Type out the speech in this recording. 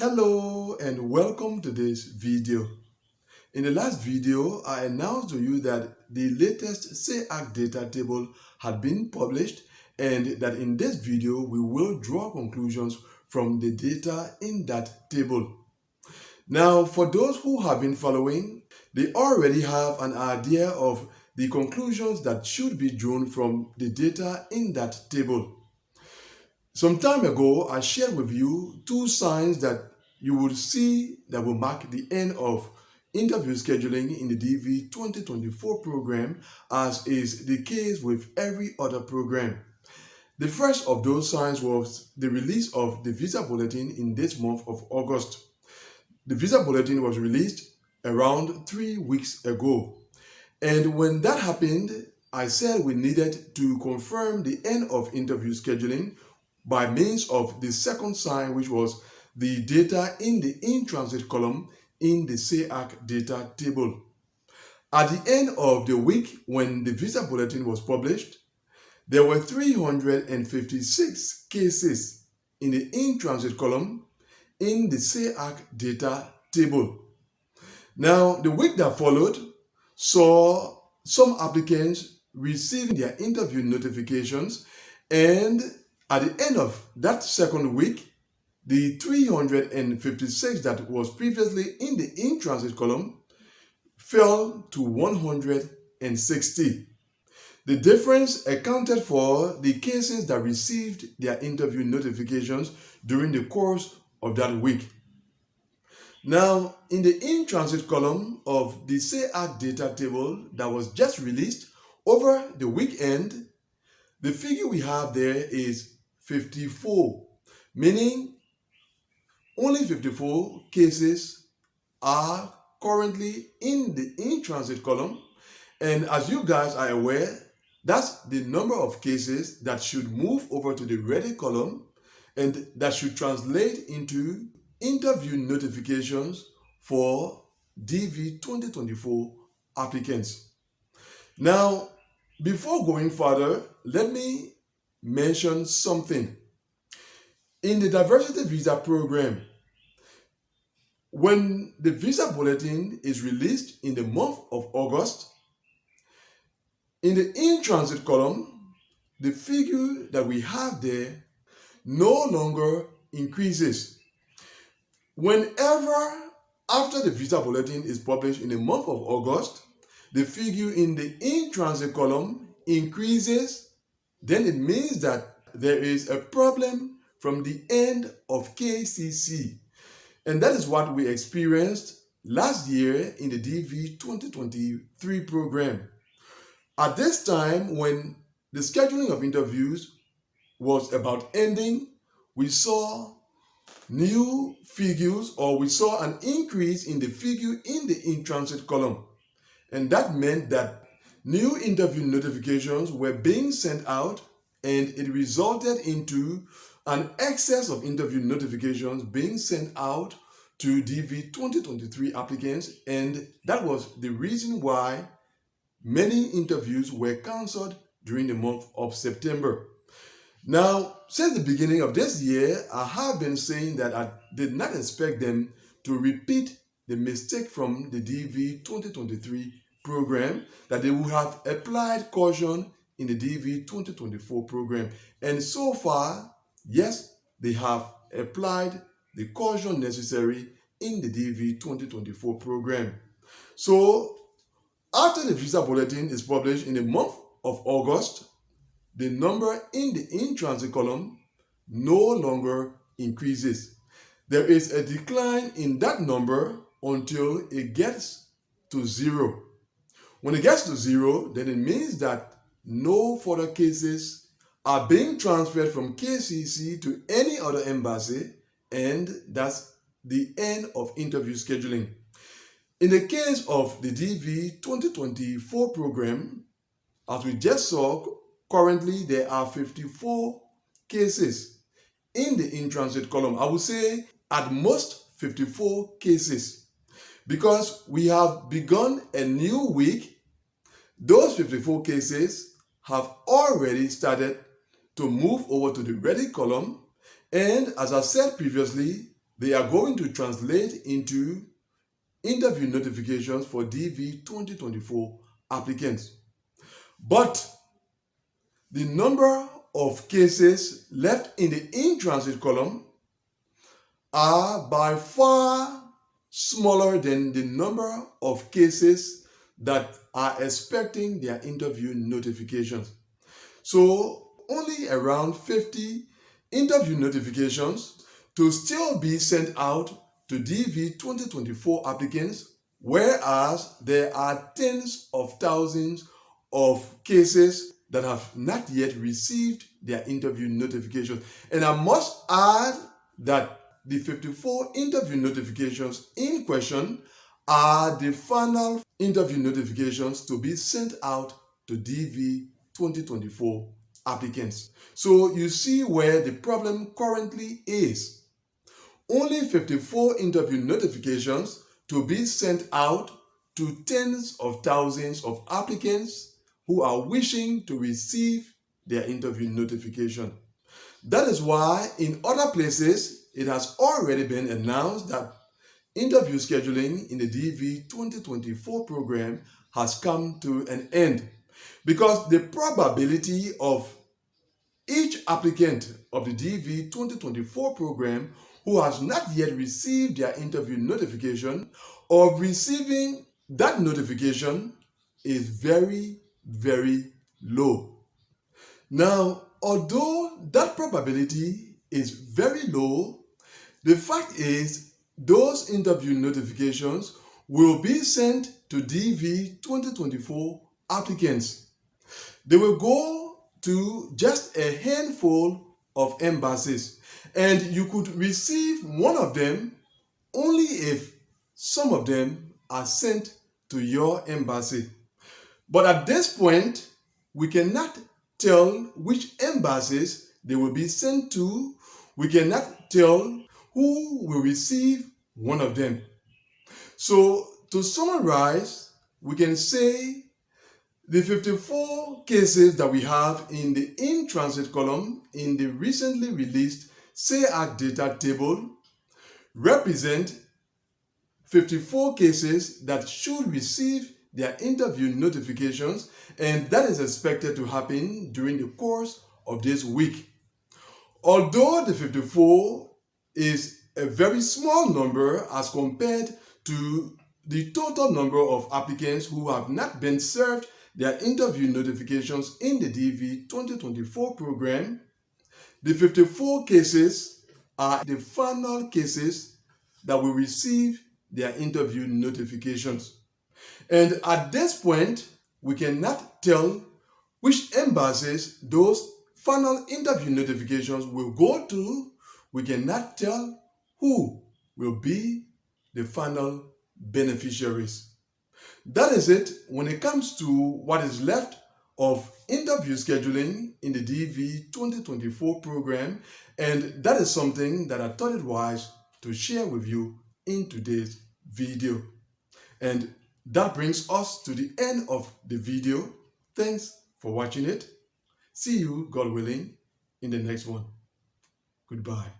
Hello and welcome to this video. In the last video, I announced to you that the latest SEAC data table had been published and that in this video we will draw conclusions from the data in that table. Now, for those who have been following, they already have an idea of the conclusions that should be drawn from the data in that table. Some time ago, I shared with you two signs that you will see that will mark the end of interview scheduling in the DV 2024 program, as is the case with every other program. The first of those signs was the release of the visa bulletin in this month of August. The visa bulletin was released around 3 weeks ago. And when that happened, I said we needed to confirm the end of interview scheduling by means of the second sign, which was the data in the in-transit column in the SEAC data table. At the end of the week when the visa bulletin was published, there were 356 cases in the in-transit column in the SEAC data table. Now, the week that followed saw some applicants receiving their interview notifications, and at the end of that second week, the 356 that was previously in the in-transit column fell to 160. The difference accounted for the cases that received their interview notifications during the course of that week. Now, in the in-transit column of the SEAC data table that was just released over the weekend, the figure we have there is 54, meaning only 54 cases are currently in the in-transit column. And as you guys are aware, that's the number of cases that should move over to the ready column, and that should translate into interview notifications for DV 2024 applicants. Now, before going further, let me mention something. In the diversity visa program, when the visa bulletin is released in the month of August, in the in-transit column, the figure that we have there no longer increases. Whenever after the visa bulletin is published in the month of August, the figure in the in-transit column increases, then it means that there is a problem from the end of KCC. And that is what we experienced last year in the DV 2023 program. At this time, when the scheduling of interviews was about ending, we saw new figures, or we saw an increase in the figure in the in-transit column. And that meant that new interview notifications were being sent out, and it resulted into an excess of interview notifications being sent out to DV 2023 applicants, and that was the reason why many interviews were cancelled during the month of September. Now, since the beginning of this year, I have been saying that I did not expect them to repeat the mistake from the DV 2023 program, that they would have applied caution in the DV 2024 program. And so far, yes, they have applied the caution necessary in the DV 2024 program. So, after the visa bulletin is published in the month of August, the number in the in-transit column no longer increases. There is a decline in that number until it gets to 0. When it gets to 0, then it means that no further cases are being transferred from KCC to any other embassy, and that's the end of interview scheduling. In the case of the DV 2024 program, as we just saw, currently there are 54 cases in the in-transit column. I would say at most 54 cases, because we have begun a new week. Those 54 cases have already started to move over to the ready column, and as I said previously, they are going to translate into interview notifications for DV 2024 applicants. But the number of cases left in the in-transit column are by far smaller than the number of cases that are expecting their interview notifications. So only around 50 interview notifications to still be sent out to DV 2024 applicants, whereas there are tens of thousands of cases that have not yet received their interview notifications. And I must add that the 54 interview notifications in question are the final interview notifications to be sent out to DV 2024 applicants. So you see where the problem currently is. Only 54 interview notifications to be sent out to tens of thousands of applicants who are wishing to receive their interview notification. That is why in other places it has already been announced that interview scheduling in the DV 2024 program has come to an end, because the probability of each applicant of the DV 2024 program who has not yet received their interview notification or receiving that notification is very, very low. Now, although that probability is very low, the fact is those interview notifications will be sent to DV 2024 applicants. They will go to just a handful of embassies, and you could receive one of them only if some of them are sent to your embassy. But at this point, we cannot tell which embassies they will be sent to. We cannot tell who will receive one of them. So to summarize, we can say the 54 cases that we have in the in-transit column in the recently released SAAC data table represent 54 cases that should receive their interview notifications, and that is expected to happen during the course of this week. Although the 54 is a very small number as compared to the total number of applicants who have not been served their interview notifications in the DV 2024 program, the 54 cases are the final cases that will receive their interview notifications. And at this point, we cannot tell which embassies those final interview notifications will go to. We cannot tell who will be the final beneficiaries. That is it when it comes to what is left of interview scheduling in the DV 2024 program, and that is something that I thought it wise to share with you in today's video. And that brings us to the end of the video. Thanks for watching it. See you, God willing, in the next one. Goodbye.